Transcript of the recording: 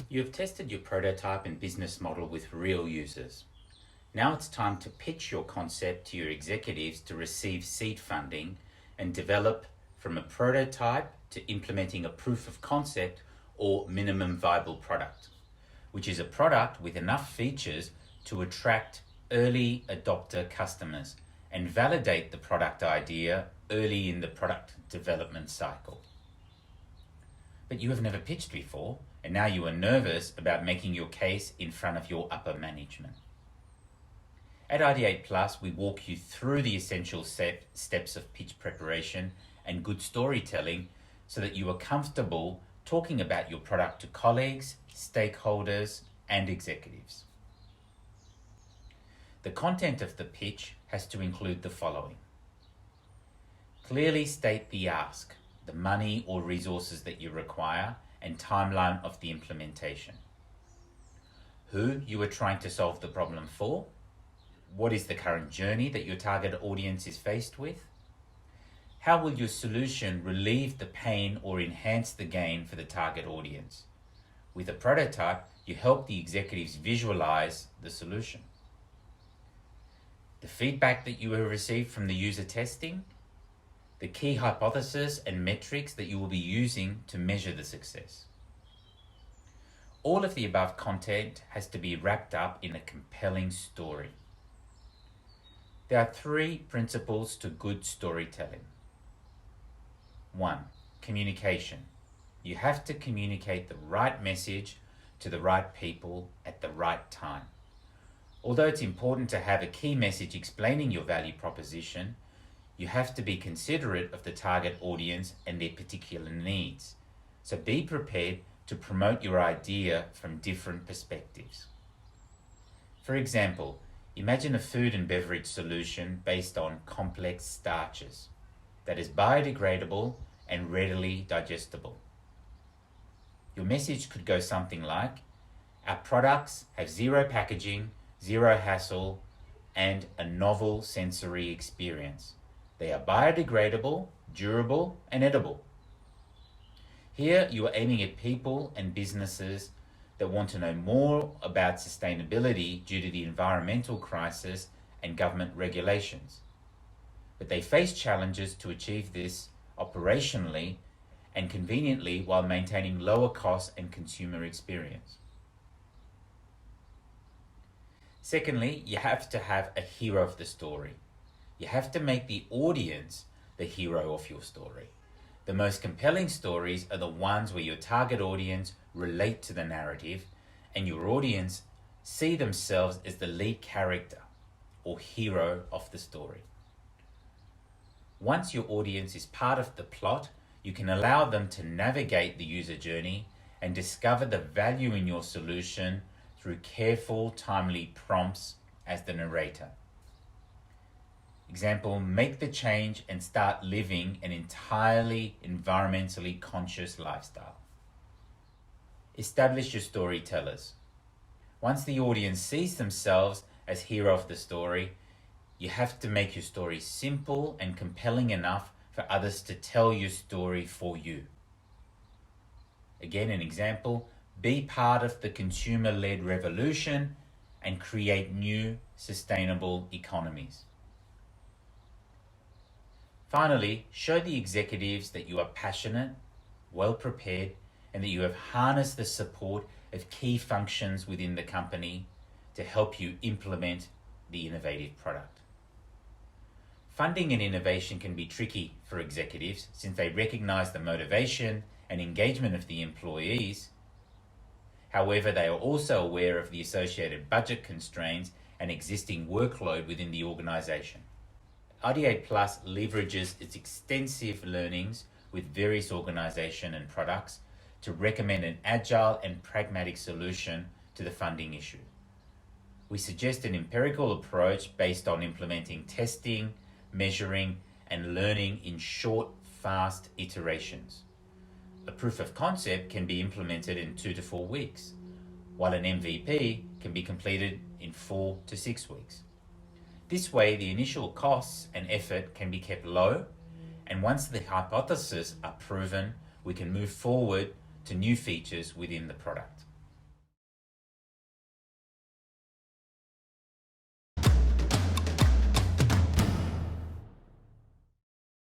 You have tested your prototype and business model with real users. Now it's time to pitch your concept to your executives to receive seed funding and develop from a prototype to implementing a proof of concept or minimum viable product, which is a product with enough features to attract early adopter customers and validate the product idea early in the product development cycle. But you have never pitched before, and now you are nervous about making your case in front of your upper management. At Ideate Plus, we walk you through the essential steps of pitch preparation and good storytelling so that you are comfortable talking about your product to colleagues, stakeholders, and executives. The content of the pitch has to include the following. Clearly state the ask, the money or resources that you require, and timeline of the implementation. Who you are trying to solve the problem for. What is the current journey that your target audience is faced with? How will your solution relieve the pain or enhance the gain for the target audience? With a prototype, you help the executives visualize the solution. The feedback that you have received from the user testing, the key hypothesis and metrics that you will be using to measure the success. All of the above content has to be wrapped up in a compelling story. There are 3 principles to good storytelling. 1. Communication. You have to communicate the right message to the right people at the right time. Although it's important to have a key message explaining your value proposition, you have to be considerate of the target audience and their particular needs. So be prepared to promote your idea from different perspectives. For example, imagine a food and beverage solution based on complex starches that is biodegradable and readily digestible. Your message could go something like, our products have zero packaging, zero hassle, and a novel sensory experience. They are biodegradable, durable, and edible. Here you are aiming at people and businesses that want to know more about sustainability due to the environmental crisis and government regulations. But they face challenges to achieve this operationally and conveniently while maintaining lower costs and consumer experience. Secondly, you have to have a hero of the story. You have to make the audience the hero of your story. The most compelling stories are the ones where your target audience relate to the narrative and your audience see themselves as the lead character or hero of the story. Once your audience is part of the plot, you can allow them to navigate the user journey and discover the value in your solution through careful, timely prompts as the narrator. Example, make the change and start living an entirely environmentally conscious lifestyle. Establish your storytellers. Once the audience sees themselves as hero of the story, you have to make your story simple and compelling enough for others to tell your story for you. Again, an example, be part of the consumer-led revolution and create new sustainable economies. Finally, show the executives that you are passionate, well prepared, and that you have harnessed the support of key functions within the company to help you implement the innovative product. Funding and innovation can be tricky for executives since they recognize the motivation and engagement of the employees. However, they are also aware of the associated budget constraints and existing workload within the organization. Ideate Plus leverages its extensive learnings with various organizations and products to recommend an agile and pragmatic solution to the funding issue. We suggest an empirical approach based on implementing testing, measuring, and learning in short, fast iterations. A proof of concept can be implemented in 2 to 4 weeks, while an MVP can be completed in 4 to 6 weeks. This way, the initial costs and effort can be kept low, and once the hypotheses are proven, we can move forward to new features within the product.